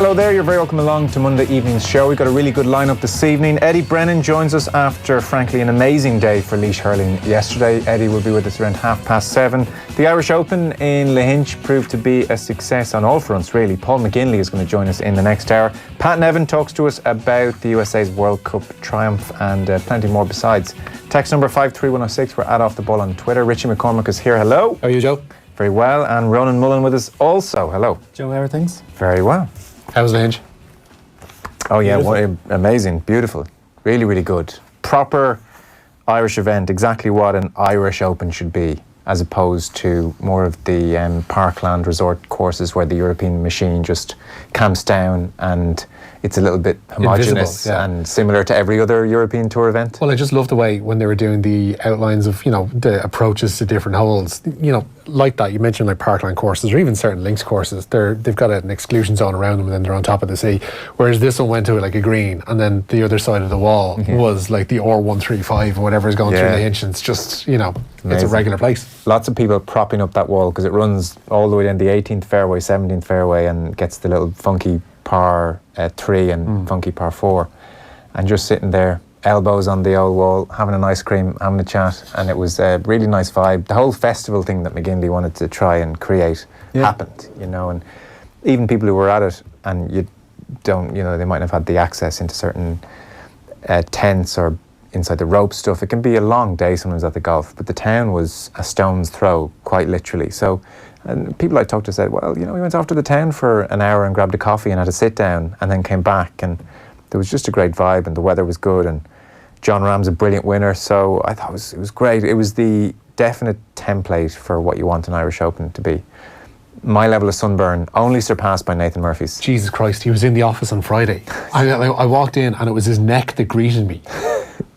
Hello there, you're very welcome along to Monday evening's show. We've got a really good lineup this evening. Eddie Brennan joins us after, frankly, an amazing day for Laois hurling yesterday. Eddie will be with us around 7:30. The Irish Open in Lahinch proved to be a success on all fronts, really. Paul McGinley is going to join us in the next hour. Pat Nevin talks to us about the USA's World Cup triumph and plenty more besides. Text number 53106, we're at Off the Ball on Twitter. Richie McCormick is here. Hello. How are you, Joe? Very well. And Ronan Mullen with us also. Hello. Joe, how are things? Very well. How was the hinge? Oh yeah, amazing, beautiful, really, really good. Proper Irish event, exactly what an Irish Open should be, as opposed to more of the parkland resort courses where the European machine just camps down and it's a little bit homogenous and similar to every other European Tour event. Well, I just love the way when they were doing the outlines of, the approaches to different holes, like that. You mentioned like parkland courses or even certain links courses. They've got an exclusion zone around them and then they're on top of the sea. Whereas this one went to like a green and then the other side of the wall was like the R135 or whatever is going through the hinge. And it's just, it's a regular place. Lots of people propping up that wall because it runs all the way down the 18th fairway, 17th fairway and gets the little funky par 3 and funky par 4 and just sitting there, elbows on the old wall, having an ice cream, having a chat, and it was a really nice vibe. The whole festival thing that McGinley wanted to try and create happened, and even people who were at it and you don't, they might have had the access into certain tents or inside the rope stuff. It can be a long day sometimes at the Gauff, but the town was a stone's throw, quite literally. So, and people I talked to said, well, we went off to the town for an hour and grabbed a coffee and had a sit down and then came back and there was just a great vibe and the weather was good and Jon Rahm's a brilliant winner, so I thought it was great. It was the definite template for what you want an Irish Open to be. My level of sunburn only surpassed by Nathan Murphy's. Jesus Christ, he was in the office on Friday. I walked in and it was his neck that greeted me.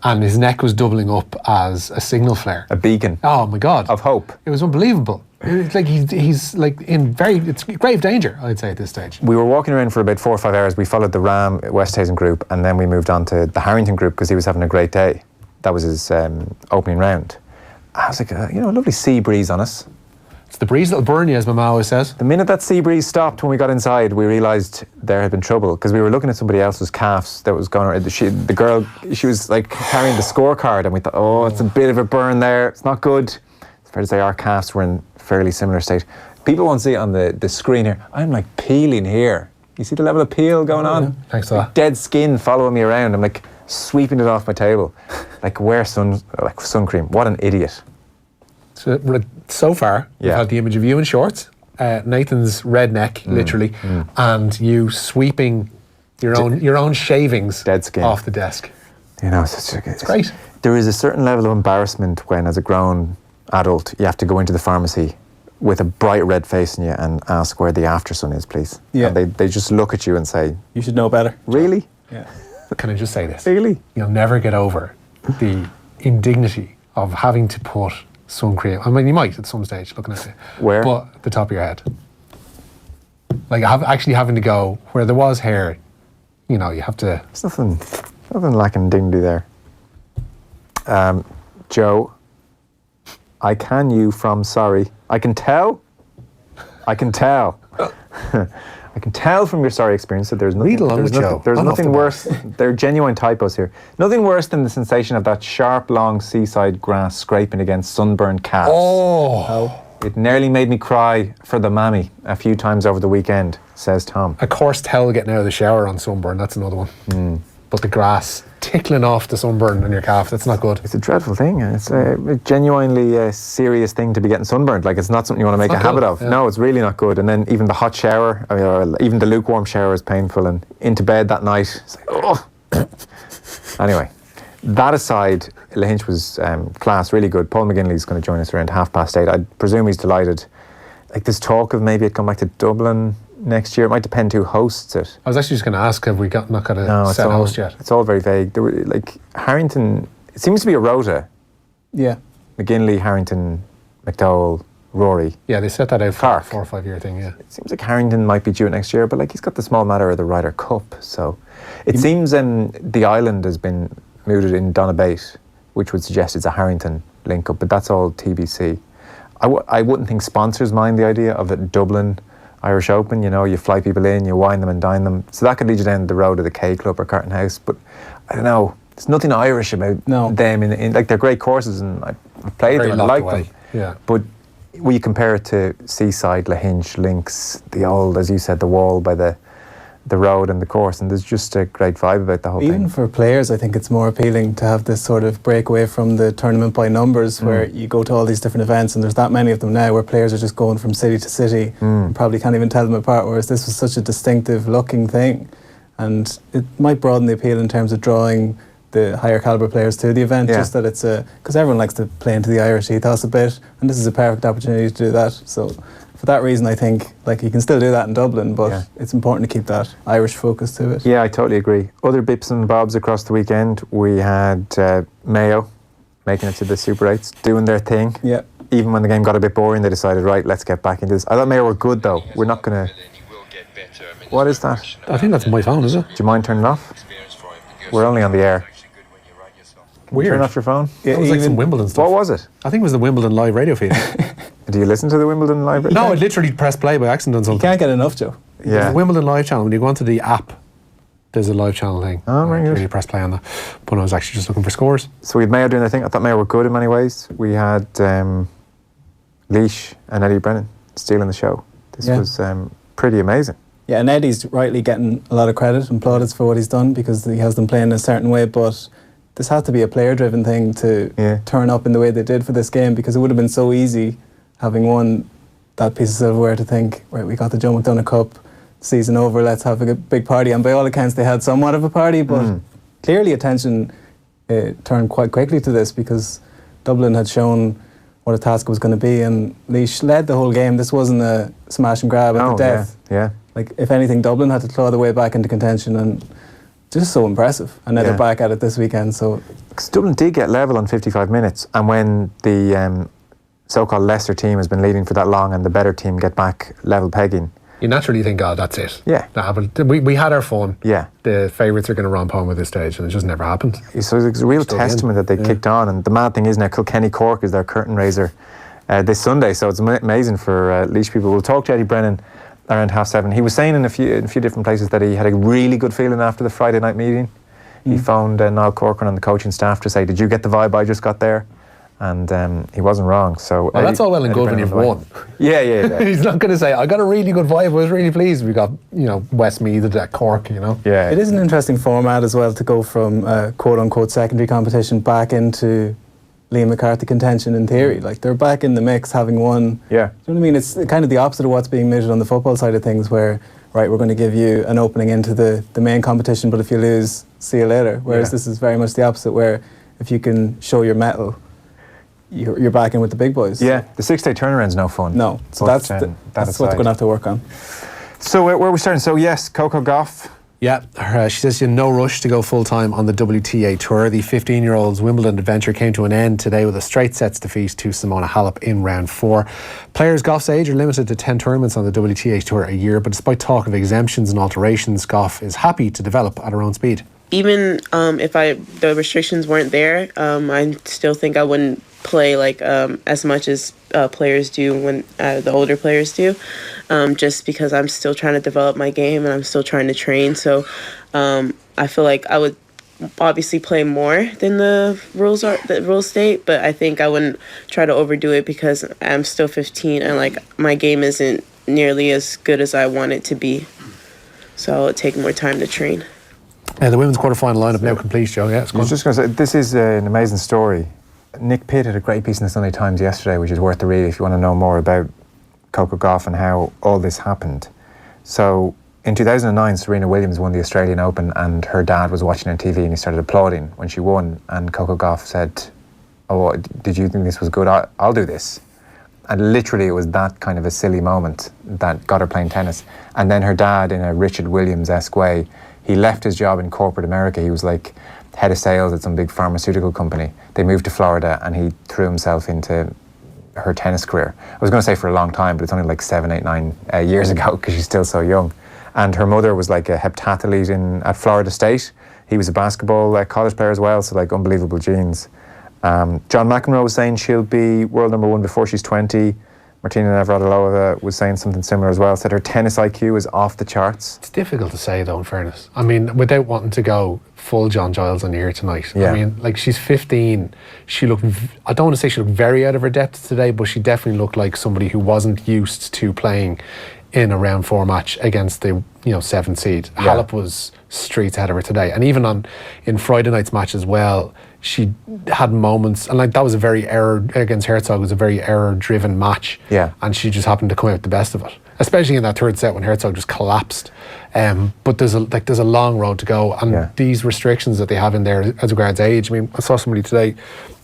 And his neck was doubling up as a signal flare. A beacon. Oh my God. Of hope. It was unbelievable. It's like he's like it's grave danger, I'd say, at this stage. We were walking around for about 4 or 5 hours. We followed the Rahm Westhazen group and then we moved on to the Harrington group because he was having a great day. That was his opening round. I was like, a lovely sea breeze on us. It's the breeze that'll burn you, as my mum always says. The minute that sea breeze stopped when we got inside, we realised there had been trouble because we were looking at somebody else's calves that was going around. The girl, she was like carrying the scorecard and we thought, it's a bit of a burn there. It's not good. It's fair to say our calves were in fairly similar state. People won't see it on the screen here. I'm like peeling here. You see the level of peel going on? Yeah. Thanks for that. Dead skin following me around. I'm like sweeping it off my table. Like wear sun cream. What an idiot. So far, we've had the image of you in shorts, Nathan's red neck, literally, and you sweeping your own shavings dead skin off the desk. It's great. There is a certain level of embarrassment when, as a grown adult, you have to go into the pharmacy with a bright red face on you and ask where the after sun is, please. Yeah. And they just look at you and say, you should know better. Really? Yeah. Can I just say this? Really? You'll never get over the indignity of having to put sun cream. I mean, you might at some stage, looking at it. Where? But the top of your head. Like actually having to go where there was hair. You have to. There's nothing lacking dignity there. Joe, I can tell. I can tell from your sorry experience that there's nothing worse. There are genuine typos here. Nothing worse than the sensation of that sharp, long seaside grass scraping against sunburned calves. Oh. It nearly made me cry for the mammy a few times over the weekend, says Tom. A coarse towel getting out of the shower on sunburn, that's another one. But the grass tickling off the sunburn on your calf, that's not good. It's a dreadful thing. It's a genuinely serious thing to be getting sunburned. Like, it's not something you want to make a habit of. Yeah. No, it's really not good. And then even the hot shower, even the lukewarm shower is painful. And into bed that night, it's like, oh. Anyway, that aside, Lahinch was class, really good. Paul McGinley's going to join us around 8:30. I presume he's delighted. Like, there's talk of maybe it come back to Dublin next year. It might depend who hosts it. I was actually just going to ask, have we not got a set host yet? It's all very vague. There were, Harrington, it seems to be a rota. Yeah. McGinley, Harrington, McDowell, Rory. Yeah, they set that out for a 4 or 5 year thing, yeah. It seems like Harrington might be due next year, but he's got the small matter of the Ryder Cup, so it seems the island has been mooted in Donabate, which would suggest it's a Harrington link-up, but that's all TBC. I wouldn't think sponsors mind the idea of it Dublin Irish Open, you know, you fly people in, you wine them and dine them. So that could lead you down the road to the K Club or Carton House. But I don't know, there's nothing Irish about them. In like, they're great courses, and I've played them and I like them. Yeah. But when you compare it to Seaside, Lahinch, Links, the old, as you said, the wall by the road and the course, and there's just a great vibe about the whole thing. Even for players, I think it's more appealing to have this sort of breakaway from the tournament by numbers, where you go to all these different events, and there's that many of them now where players are just going from city to city and probably can't even tell them apart, whereas this was such a distinctive looking thing, and it might broaden the appeal in terms of drawing the higher caliber players to the event, just that it's because everyone likes to play into the Irish ethos a bit, and this is a perfect opportunity to do that. So for that reason, I think like you can still do that in Dublin, but it's important to keep that Irish focus to it. Yeah, I totally agree. Other bips and bobs across the weekend, we had Mayo making it to the Super 8s, doing their thing. Yeah. Even when the game got a bit boring, they decided, right, let's get back into this. I thought Mayo were good though. We're not going to... What is that? I think that's my phone, is it? Do you mind turning it off? We're only on the air. Weird. Turn off your phone? Yeah, it was like some Wimbledon stuff. What was it? I think it was the Wimbledon live radio feed. Do you listen to the Wimbledon live radio? No, I literally pressed play by accident on You something. can't get enough, Joe. There's the Wimbledon live channel. When you go onto the app, there's a live channel thing. Oh, very good. You press play on that. But I was actually just looking for scores. So we had Mayo doing their thing. I thought Mayo were good in many ways. We had Laois and Eddie Brennan stealing the show. This was pretty amazing. Yeah, and Eddie's rightly getting a lot of credit and plaudits for what he's done, because he has them playing in a certain way, but this had to be a player-driven thing to turn up in the way they did for this game, because it would have been so easy, having won that piece of silverware, to think, right, we got the Joe McDonagh Cup, season over, let's have a big party. And by all accounts, they had somewhat of a party, but clearly attention turned quite quickly to this, because Dublin had shown what a task it was going to be, and Laois led the whole game. This wasn't a smash and grab at the death. Yeah. Like, if anything, Dublin had to claw their way back into contention, and just so impressive. And now they're back at it this weekend. So because Dublin did get level on 55 minutes, and when the so-called lesser team has been leading for that long and the better team get back level pegging, you naturally think, oh, that's it. Yeah. Nah, but we had our fun. Yeah. The favourites are going to romp home at this stage, and it just never happened. So it's a real testament that they kicked on. And the mad thing is now Kilkenny Cork is their curtain raiser this Sunday. So it's amazing for Laois people. We'll talk to Eddie Brennan around 7:30. He was saying in a few different places that he had a really good feeling after the Friday night meeting. He phoned Niall Corcoran on the coaching staff to say, did you get the vibe I just got there? And he wasn't wrong. So well, that's all well and good when you've won. Yeah. He's not going to say, I got a really good vibe, I was really pleased. We got, Westmeath at Cork, Yeah. It is an interesting format as well, to go from quote-unquote secondary competition back into Liam McCarthy contention in theory. Like, they're back in the mix, having won. Yeah. Do you know what I mean? It's kind of the opposite of what's being measured on the football side of things, where, right, we're going to give you an opening into the main competition, but if you lose, see you later. Whereas this is very much the opposite, where if you can show your mettle, you're back in with the big boys. Yeah, the 6-day turnaround's no fun. No, so that's what they're going to have to work on. So where are we starting? So yes, Coco Gauff. Yeah, she says she had no rush to go full-time on the WTA Tour. The 15-year-old's Wimbledon adventure came to an end today with a straight sets defeat to Simona Halep in round 4. Players Gauff's age are limited to 10 tournaments on the WTA Tour a year, but despite talk of exemptions and alterations, Gauff is happy to develop at her own speed. Even if the restrictions weren't there, I still think I wouldn't play as much as players do when the older players do, just because I'm still trying to develop my game and I'm still trying to train. So I feel like I would obviously play more than the rules state, but I think I wouldn't try to overdo it, because I'm still 15 and my game isn't nearly as good as I want it to be. So I'll take more time to train. The women's quarter-final lineup now complete, Joe. Yeah, I was just going to say, this is an amazing story. Nick Pitt had a great piece in the Sunday Times yesterday, which is worth the read if you want to know more about Coco Gauff and how all this happened. So in 2009, Serena Williams won the Australian Open, and her dad was watching on TV and he started applauding when she won, and Coco Gauff said, oh, did you think this was good? I'll do this. And literally it was that kind of a silly moment that got her playing tennis. And then her dad, in a Richard Williams-esque way, he left his job in corporate America. He was like head of sales at some big pharmaceutical company. They moved to Florida and he threw himself into her tennis career. I was going to say for a long time, but it's only 7, 8, 9 years ago, because she's still so young. And her mother was like a heptathlete at Florida State. He was a basketball college player as well, so unbelievable genes. John McEnroe was saying she'll be world number 1 before she's 20. Martina Navratilova was saying something similar as well. Said her tennis IQ is off the charts. It's difficult to say though, in fairness. I mean, without wanting to go full John Giles on you here tonight. Yeah. I mean, like, she's 15. She looked, I don't want to say she looked very out of her depth today, but she definitely looked like somebody who wasn't used to playing in a round 4 match against the 7th seed. Yeah. Halep was streets ahead of her today, and even in Friday night's match as well, she had moments, and like that was a very against Herzog was a very error-driven match. Yeah. And she just happened to come out with the best of it, especially in that third set when Herzog just collapsed. But there's a long road to go, and these restrictions that they have in there as regards age. I mean, I saw somebody today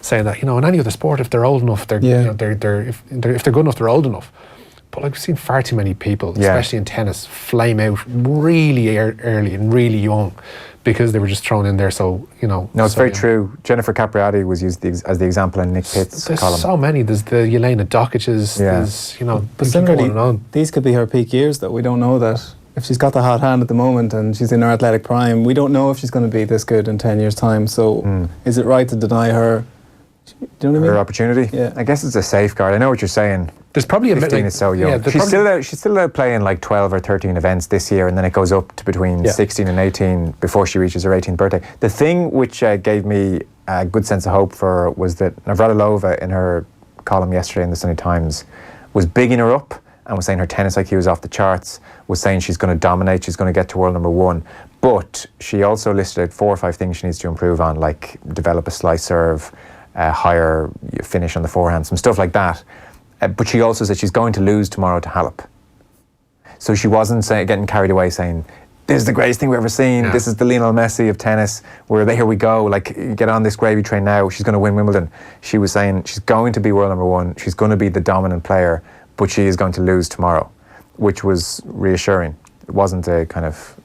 saying that in any other sport, if they're old enough, if they're good enough, they're old enough. But like, we've seen far too many people, especially in tennis, flame out really early and really young because they were just thrown in there. So No, it's very true. Jennifer Capriati was used as the example in Nick Pitt's there's column. so many. There's the Yelena Dokic's. There's But similarly, these could be her peak years. That we don't know that if she's got the hot hand at the moment and she's in her athletic prime, we don't know if she's going to be this good in 10 years' time. So is it right to deny her? Do you know what I mean? Her opportunity. Yeah. I guess it's a safeguard. I know what you're saying. There's probably 15 is so young. Yeah, she's still out playing like 12 or 13 events this year, and then it goes up to between 16 and 18 before she reaches her 18th birthday. The thing which gave me a good sense of hope for her was that Navratilova, in her column yesterday in the Sunday Times, was bigging her up and was saying her tennis IQ is off the charts, was saying she's going to dominate, she's going to get to world number 1. But she also listed out 4 or 5 things she needs to improve on, like develop a slice serve, higher finish on the forehand, some stuff like that. But she also said she's going to lose tomorrow to Halep. So she wasn't getting carried away saying, this is the greatest thing we've ever seen, this is the Lionel Messi of tennis, here we go, like, get on this gravy train now, she's going to win Wimbledon. She was saying she's going to be world number 1, she's going to be the dominant player, but she is going to lose tomorrow, which was reassuring. It wasn't a kind of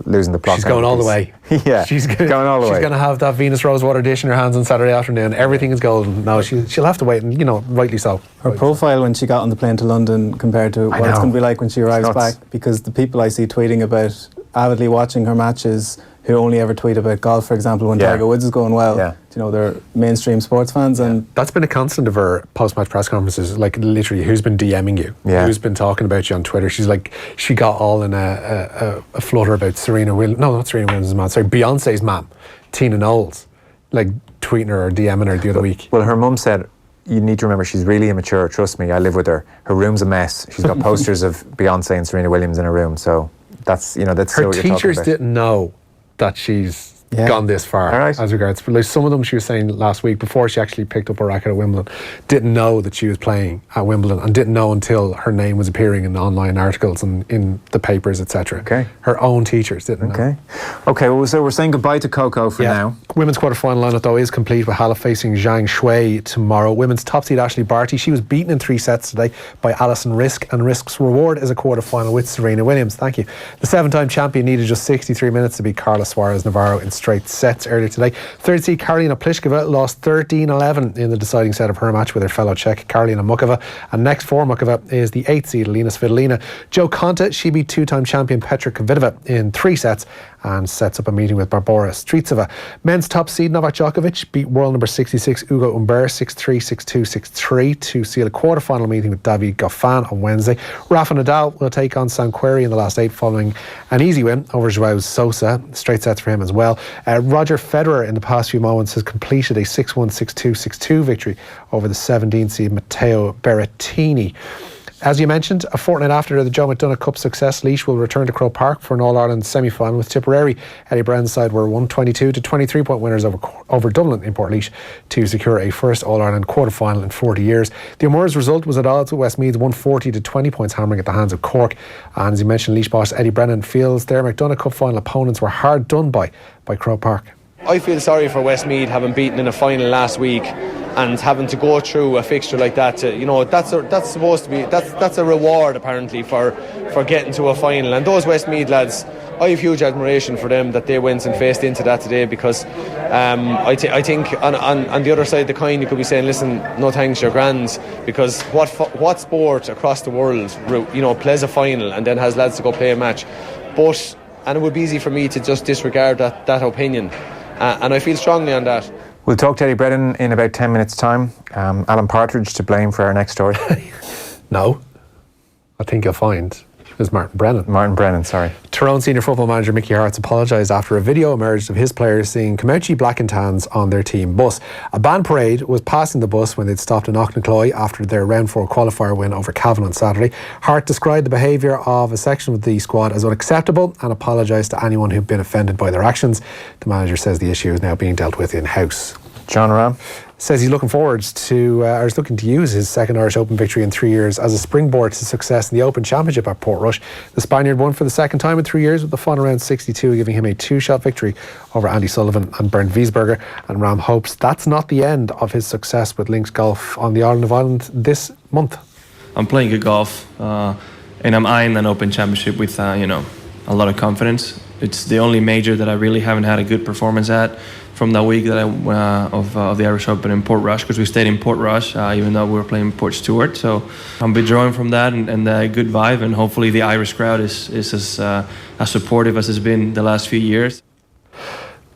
losing the plot. She's going all the way. Yeah, she's going all the way. She's going to have that Venus Rosewater dish in her hands on Saturday afternoon. Everything is golden. No, she'll have to wait, and rightly so. Her profile when she got on the plane to London compared to what it's going to be like when she arrives back, because the people I see tweeting about avidly watching her matches, who only ever tweet about golf, for example, when Tiger Woods is going well. Yeah. They're mainstream sports fans, and that's been a constant of her post-match press conferences. Like, literally, who's been DMing you? Yeah. Who's been talking about you on Twitter? She's like, she got all in a flutter about Serena Williams. No, not Serena Williams' mom. Sorry, Beyonce's mom, Tina Knowles, like tweeting her or DMing her the other week. Well, her mum said, you need to remember she's really immature. Trust me, I live with her. Her room's a mess. She's got posters of Beyonce and Serena Williams in her room. So that's her what you're talking about. teachers didn't know that she's gone this far, as regards. Like, some of them, she was saying last week, before she actually picked up a racket at Wimbledon, didn't know that she was playing at Wimbledon, and didn't know until her name was appearing in online articles and in the papers, etc. Okay. Her own teachers didn't know. Okay, well, so we're saying goodbye to Coco for now. Women's quarter-final lineup, though, is complete, with Halep facing Zhang Shui tomorrow. Women's top seed Ashley Barty, she was beaten in 3 sets today by Alison Risk, and Risk's reward is a quarter-final with Serena Williams. Thank you. The 7-time champion needed just 63 minutes to beat Carla Suarez Navarro in straight sets earlier today. Third seed Karolina Pliskova lost 13-11 in the deciding set of her match with her fellow Czech Karolina Mukova, and next for Mukova is the 8th seed Alina Svitolina. Jo Konta, she beat 2-time champion Petra Kvitova in 3 sets and sets up a meeting with Barbora Stritsova. Men's top seed Novak Djokovic beat world number 66 Ugo Humbert 6-3, 6-2, 6-3 to seal a quarter-final meeting with David Goffin on Wednesday. Rafa Nadal will take on Sam Querrey in the last 8 following an easy win over Joao Sosa. Straight sets for him as well. Roger Federer in the past few moments has completed a 6-1, 6-2, 6-2 victory over the 17th seed Matteo Berrettini. As you mentioned, a fortnight after the Joe McDonagh Cup success, Laois will return to Croke Park for an All-Ireland semi-final with Tipperary. Eddie Brennan's side were 122 to 23 point winners over Dublin in Portlaoise to secure a first All-Ireland quarter-final in 40 years. The O'Moore's result was at odds with Westmeath's 140 to 20 points hammering at the hands of Cork. And as you mentioned, Laois boss Eddie Brennan feels their McDonagh Cup final opponents were hard done by Croke Park. I feel sorry for Westmeath having beaten in a final last week and having to go through a fixture like that. That's supposed to be that's a reward apparently for getting to a final. And those Westmeath lads, I have huge admiration for them that they went and faced into that today, because I think on the other side of the coin you could be saying, listen, no thanks, you're grand, because what sport across the world plays a final and then has lads to go play a match? And it would be easy for me to just disregard that opinion. And I feel strongly on that. We'll talk to Eddie Brennan in about 10 minutes' time. Alan Partridge to blame for our next story. No. I think you'll find is Martin Brennan. Martin Brennan, sorry. Tyrone senior football manager Mickey Hart's apologised after a video emerged of his players seeing Comanche black and tans on their team bus. A band parade was passing the bus when they'd stopped in Auchnacloy after their round 4 qualifier win over Cavan on Saturday. Hart described the behaviour of a section of the squad as unacceptable and apologised to anyone who'd been offended by their actions. The manager says the issue is now being dealt with in-house. Jon Rahm says he's looking forward to, or is looking to use his second Irish Open victory in 3 years as a springboard to success in the Open Championship at Portrush. The Spaniard won for the second time in 3 years with the final round 62, giving him a 2-shot victory over Andy Sullivan and Bernd Wiesberger. And Rahm hopes that's not the end of his success with links golf on the island of Ireland this month. I'm playing good golf, and I'm eyeing an Open Championship with, a lot of confidence. It's the only major that I really haven't had a good performance at from that week that of the Irish Open in Portrush, because we stayed in Portrush even though we were playing Port Stewart. So I'm withdrawing from that and a good vibe, and hopefully the Irish crowd is as supportive as it's been the last few years.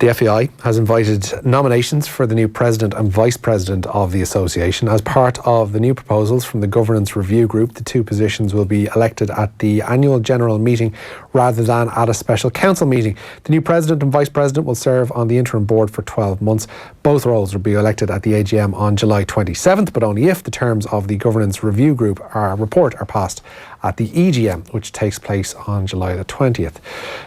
The FAI has invited nominations for the new president and vice president of the association. As part of the new proposals from the governance review group, the 2 positions will be elected at the annual general meeting rather than at a special council meeting. The new president and vice president will serve on the interim board for 12 months. Both roles will be elected at the AGM on July 27th, but only if the terms of the governance review group report are passed at the EGM, which takes place on July the 20th.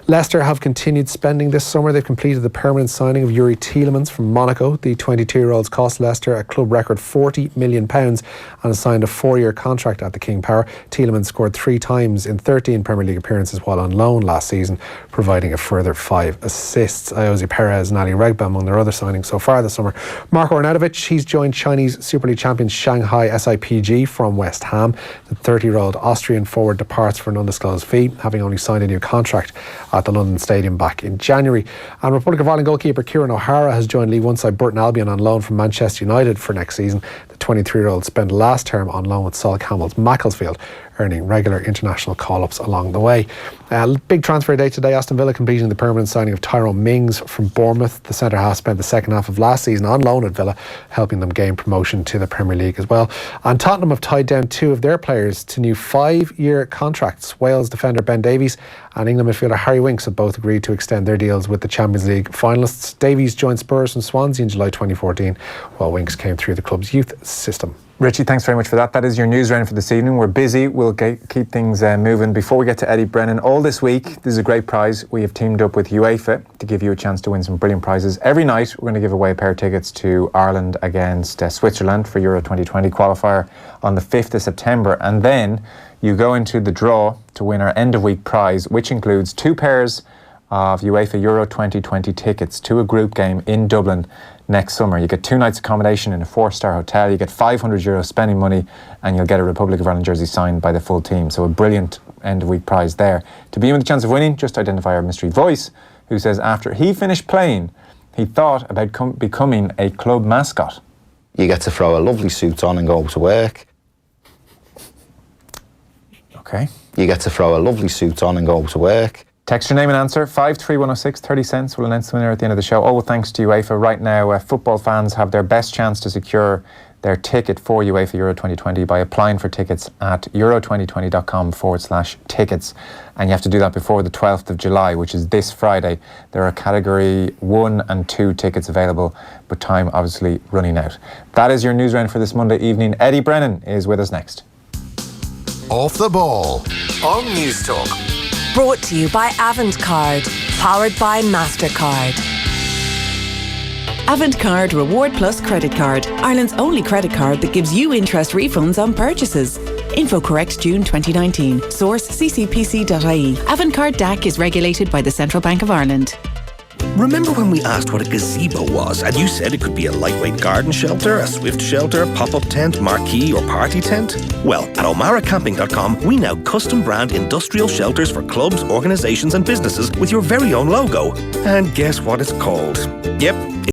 Leicester have continued spending this summer. They've completed the permanent signing of Yuri Tielemans from Monaco. The 22-year-old's cost Leicester a club record £40 million and has signed a 4-year contract at the King Power. Tielemans scored 3 times in 13 Premier League appearances while on loan last season, providing a further 5 assists. Iosi Perez and Ali Regba among their other signings so far this summer. Marko Arnautovic, he's joined Chinese Super League champion Shanghai SIPG from West Ham. The 30-year-old Austrian forward departs for an undisclosed fee, having only signed a new contract at the London Stadium back in January. And Republic of Ireland goalkeeper Kieran O'Hara has joined League One side Burton Albion on loan from Manchester United for next season. The 23-year-old spent last term on loan with Sol Campbell's Macclesfield, earning regular international call-ups along the way. Big transfer day today. Aston Villa completing the permanent signing of Tyrone Mings from Bournemouth. The centre-half spent the second half of last season on loan at Villa, helping them gain promotion to the Premier League as well. And Tottenham have tied down 2 of their players to new 5-year contracts. Wales defender Ben Davies and England midfielder Harry Winks have both agreed to extend their deals with the Champions League finalists. Davies joined Spurs from Swansea in July 2014, while Winks came through the club's youth system. Richie, thanks very much for that. That is your news round for this evening. We're busy. We'll keep things moving. Before we get to Eddie Brennan, all this week, this is a great prize. We have teamed up with UEFA to give you a chance to win some brilliant prizes. Every night, we're going to give away a pair of tickets to Ireland against Switzerland for Euro 2020 qualifier on the 5th of September. And then you go into the draw to win our end-of-week prize, which includes 2 pairs of UEFA Euro 2020 tickets to a group game in Dublin next summer. You get 2 nights accommodation in a 4-star hotel, you get €500 spending money, and you'll get a Republic of Ireland jersey signed by the full team. So a brilliant end-of-week prize there. To be in with the chance of winning, just identify our mystery voice, who says after he finished playing, he thought about becoming a club mascot. You get to throw a lovely suit on and go to work. Okay. You get to throw a lovely suit on and go to work. Text your name and answer, 53106, 30 cents. We'll announce the winner at the end of the show. All thanks to UEFA. Right now, football fans have their best chance to secure their ticket for UEFA Euro 2020 by applying for tickets at euro2020.com/tickets. And you have to do that before the 12th of July, which is this Friday. There are category 1 and 2 tickets available, but time obviously running out. That is your news round for this Monday evening. Eddie Brennan is with us next. Off the ball on News Talk. Brought to you by Avantcard, powered by MasterCard. Avantcard Reward Plus Credit Card, Ireland's only credit card that gives you interest refunds on purchases. Info correct June 2019. Source ccpc.ie. Avantcard DAC is regulated by the Central Bank of Ireland. Remember when we asked what a gazebo was and you said it could be a lightweight garden shelter, a swift shelter, pop-up tent, marquee or party tent? Well, at omaracamping.com we now custom brand industrial shelters for clubs, organisations and businesses with your very own logo. And guess what it's called? Yep,